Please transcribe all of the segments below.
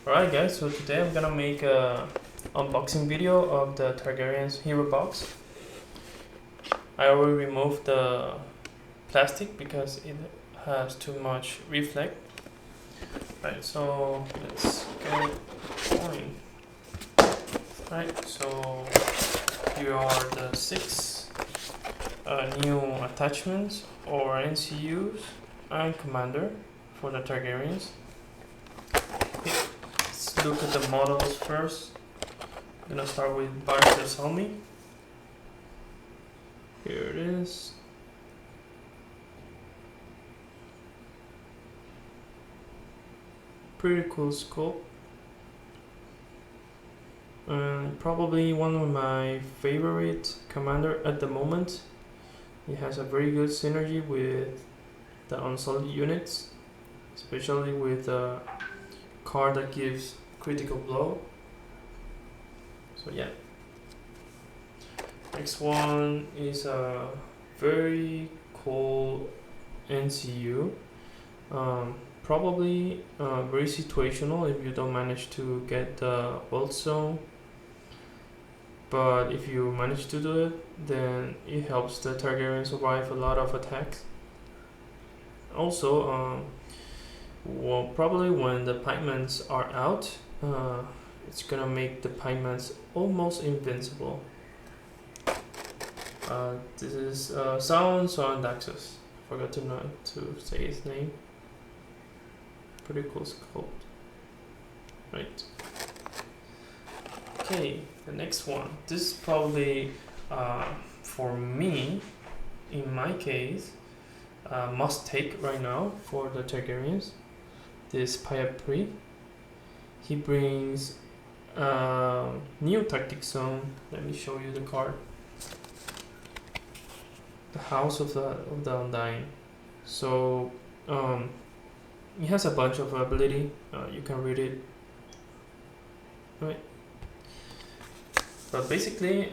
Alright guys, so today I'm gonna make a unboxing video of the Targaryen Hero Box. I already removed the plastic because it has too much reflect. Right, so let's get going. Right, so here are the 6 new attachments or NCUs and commander for the Targaryens. Let's look at the models first. I'm gonna start with Barca's helmet. Here it is. Pretty cool sculpt. And probably one of my favorite commander at the moment. It has a very good synergy with the unsolid units, especially with a card that gives critical blow. So yeah. Next one is a very cool NCU. Probably very situational if you don't manage to get the ult zone. But if you manage to do it, then it helps the Targaryen survive a lot of attacks. Also, well, probably when the pipements are out, it's gonna make the pipements almost invincible. This is Sound Daxus. Forgot to say his name. Pretty cool sculpt. Right. Okay, the next one. This is probably for me, in my case, must take right now for the Targaryens. This Pyapri. He brings new tactic zone. Let me show you the card. The House of the Undying. So it has a bunch of ability. You can read it. Right. But basically,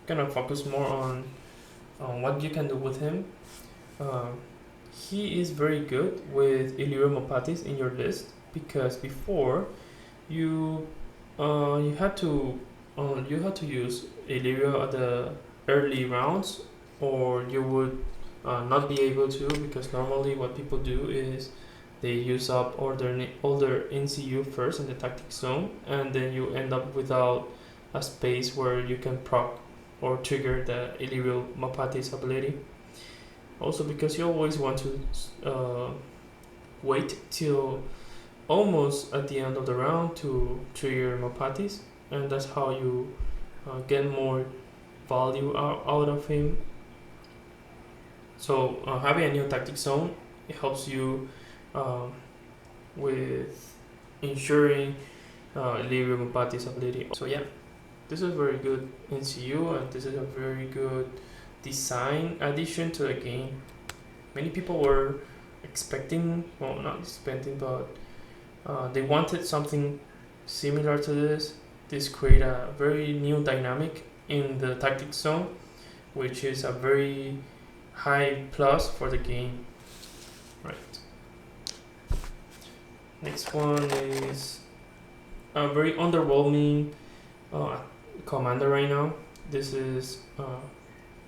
gonna focus more on what you can do with him. He is very good with Illyrio Mopatis in your list because before you had to use Illyrio at the early rounds, or you would not be able to, because normally what people do is they use up older NCU first in the tactic zone, and then you end up without a space where you can proc or trigger the Illyrio Mopatis ability. Also because you always want to wait till almost at the end of the round to trigger Mopatis, and that's how you get more value out of him. So having a new tactic zone, it helps you with ensuring Illyrio Mopatis ability. So yeah, this is a very good NCU, and this is a very good design addition to the game. Many people were expecting, well, not expecting, but they wanted something similar to this. This create a very new dynamic in the tactic zone, which is a very high plus for the game. Right. Next one is a very underwhelming commander right now. This is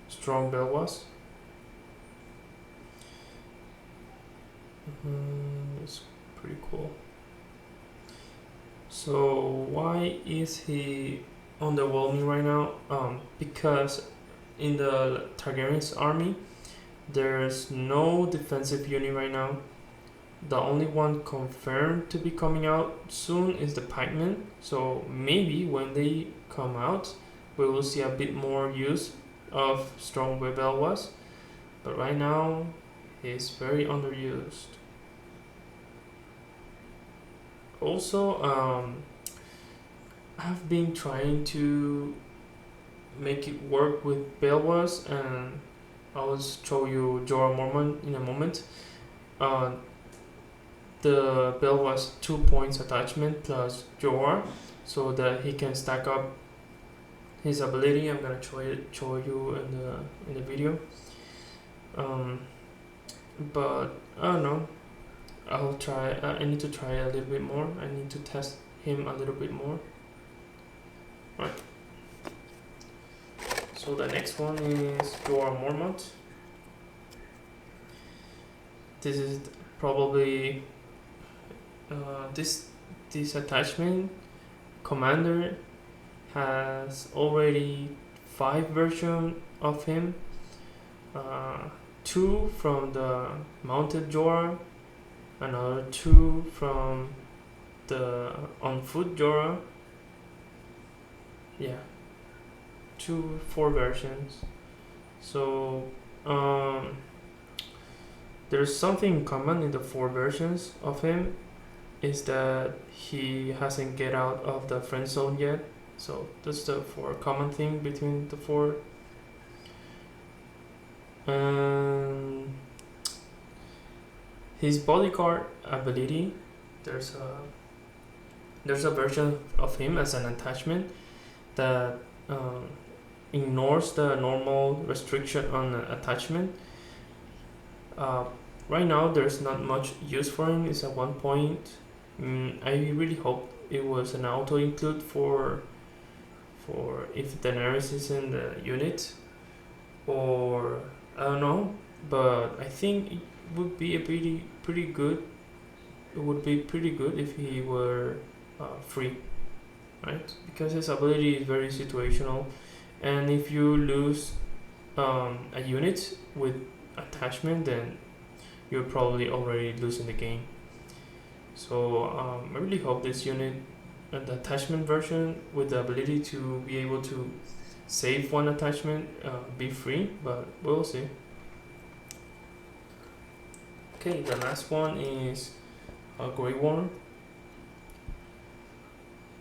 Strong Belwas. It's pretty cool. So why is he underwhelming right now? Because in the Targaryen's army, there's no defensive unit right now. The only one confirmed to be coming out soon is the Pikemen. So maybe when they come out, we will see a bit more use of Strong Belwas. But right now, he's very underused. Also, I've been trying to make it work with Belwas, and I'll show you Jorah Mormont in a moment. The Belwas 2 points attachment plus Jorah, so that he can stack up his ability. I'm gonna show you in the video. But I don't know. I'll try. I need to try a little bit more. I need to test him a little bit more. Right. So the next one is Jorah Mormont. This is probably this attachment commander has already 5 versions of him. 2 from the mounted Jorah, another 2 from the on foot Jorah. Yeah, 4 versions. So there's something common in the 4 versions of him, is that he hasn't get out of the friend zone yet. So that's the 4 common thing between the 4. His bodyguard ability, there's a version of him as an attachment that ignores the normal restriction on attachment. Right now there's not much use for him. It's at one point. I really hope it was an auto include for if Daenerys is in the unit, or I don't know, but I think it would be a pretty good. It would be pretty good if he were free, right? Because his ability is very situational, and if you lose a unit with attachment, then you're probably already losing the game. So I really hope this unit, the attachment version with the ability to be able to save one attachment, be free, but we'll see. Okay, the last one is Grey Worm.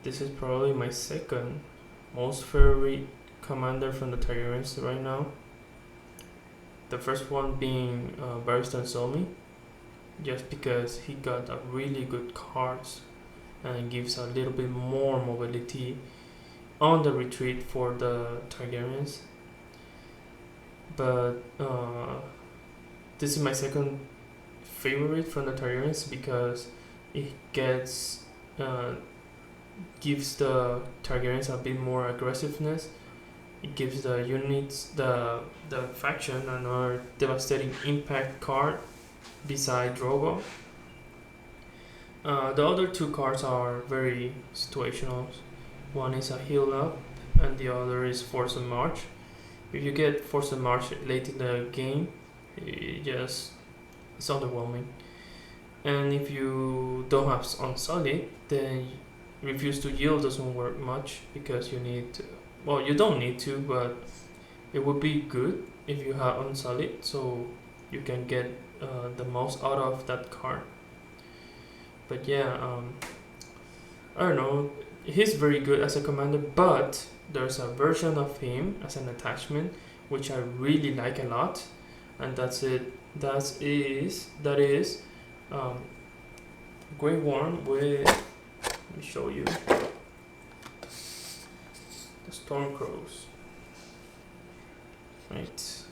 This is probably my second most favorite commander from the Targaryens right now. The first one being Barristan Selmy, just because he got a really good cards and gives a little bit more mobility on the retreat for the Targaryens. But this is my second favorite from the Targaryens because it gives the Targaryens a bit more aggressiveness. It gives the units, the faction, another devastating impact card beside Drogo. The other 2 cards are very situational. One is a heal up and the other is Force and March. If you get Force and March late in the game, it's underwhelming. And if you don't have Unsullied, then Refuse to Yield doesn't work much because you need to, well, you don't need to, but it would be good if you have Unsullied so you can get the most out of that card. But yeah, I don't know, he's very good as a commander, but there's a version of him as an attachment which I really like a lot, and that is Grey Worm with, let me show you, the Stormcrows. Right,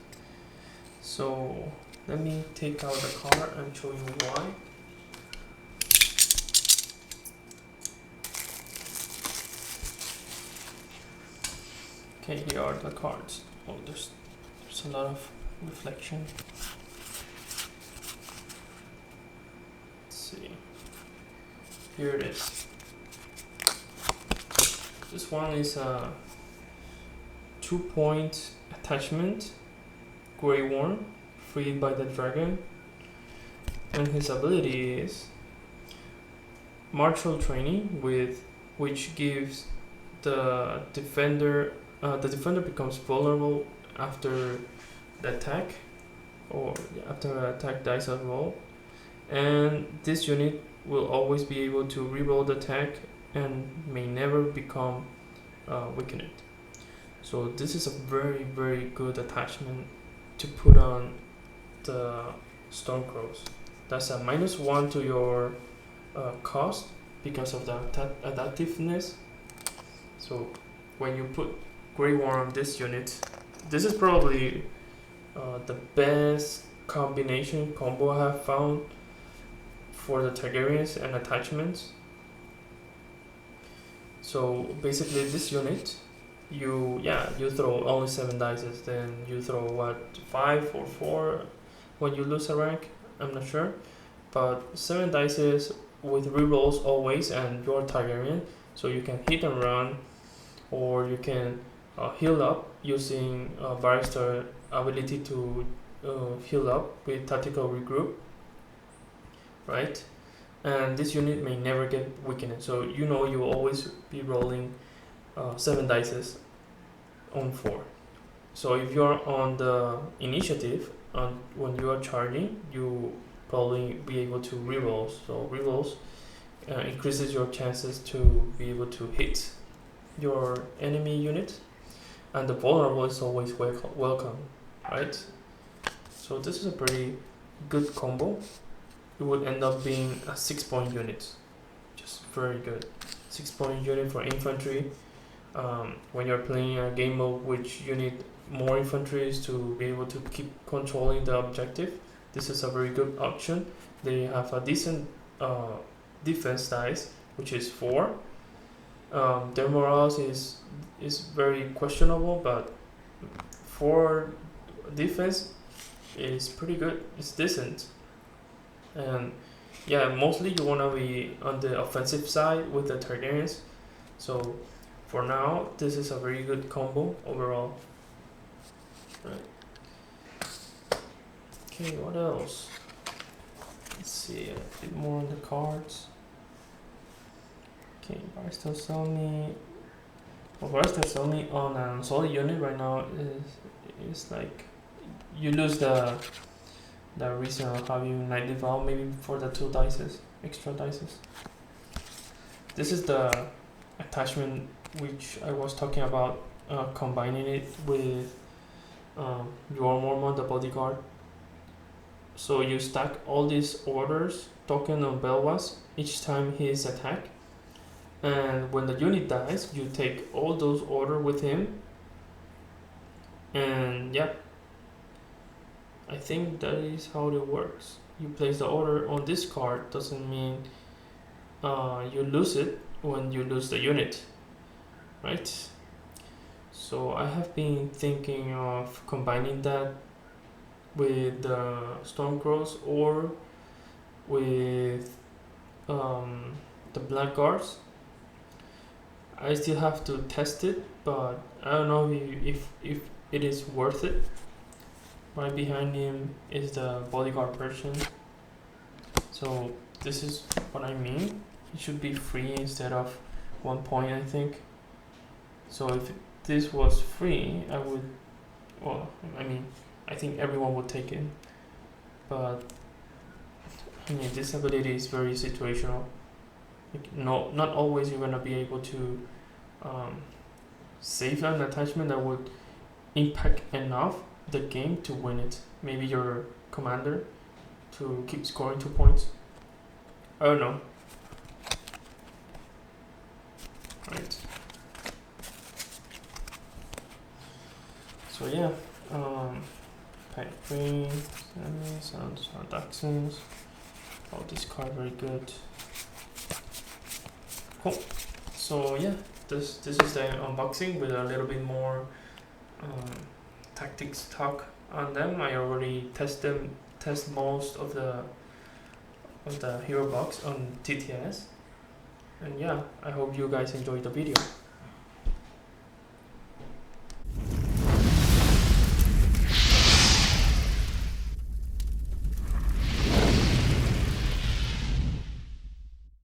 so let me take out the card and show you why. Okay, here are the cards. Oh, there's a lot of reflection. Let's see. Here it is. This one is a 2-point attachment, Grey Worm, freed by the dragon, and his ability is martial training, which gives the defender becomes vulnerable after the attack, or after an attack dice as roll, and this unit will always be able to reroll the attack and may never become weakened. So this is a very, very good attachment to put on the Stormcrows. That's a -1 to your cost because of the adaptiveness. So when you put Grey Worm on this unit, this is probably the best combo I have found for the Targaryens and attachments. So basically this unit, you throw only 7 dice, then you throw what, 5 or 4 when you lose a rank, I'm not sure, but 7 dice with rerolls always, and you're Targaryen, so you can hit and run, or you can heal up using Barrister ability to heal up with tactical regroup, right? And this unit may never get weakened, so you know you will always be rolling 7 dice on 4. So if you're on the initiative, when you are charging, you probably be able to reroll. So rerolls increases your chances to be able to hit your enemy unit, and the vulnerable is always welcome, right? So this is a pretty good combo. It would end up being a 6-point unit, just very good. 6-point unit for infantry. When you're playing a game mode which you need more infantry to be able to keep controlling the objective, this is a very good option. They have a decent defense dice, which is 4. Their morale is very questionable, but 4 defense is pretty good. It's decent. And yeah, mostly you want to be on the offensive side with the Targaryens. So for now, this is a very good combo overall. Right. Okay, what else? Let's see a bit more on the cards. Okay, Barrister sell me. Well, Barrister sell me on a solid unit right now is like you lose the reason of having Nightly Vow, maybe for the 2 dice, extra dice. This is the attachment which I was talking about, combining it with your Mormon, the bodyguard. So you stack all these orders token on Belwas each time he is attacked, and when the unit dies, you take all those orders with him, and yeah, I think that is how it works. You place the order on this card, doesn't mean you lose it when you lose the unit, right? So I have been thinking of combining that with the Stormcrows or with the Blackguards. I still have to test it, but I don't know if it is worth it. Right behind him is the bodyguard version. So this is what I mean. It should be free instead of 1 point, I think. So if this was free, I would, well, I mean, I think everyone would take it. But I mean, this ability is very situational. Like, not always you're gonna be able to save an attachment that would impact enough the game to win it. Maybe your commander to keep scoring 2 points. I don't know. Right. So yeah, pack green, sounds Daxons. Oh, this card very good. Cool. So yeah, this is the unboxing with a little bit more tactics talk on them. I already test most of the hero box on TTS, and yeah, I hope you guys enjoyed the video.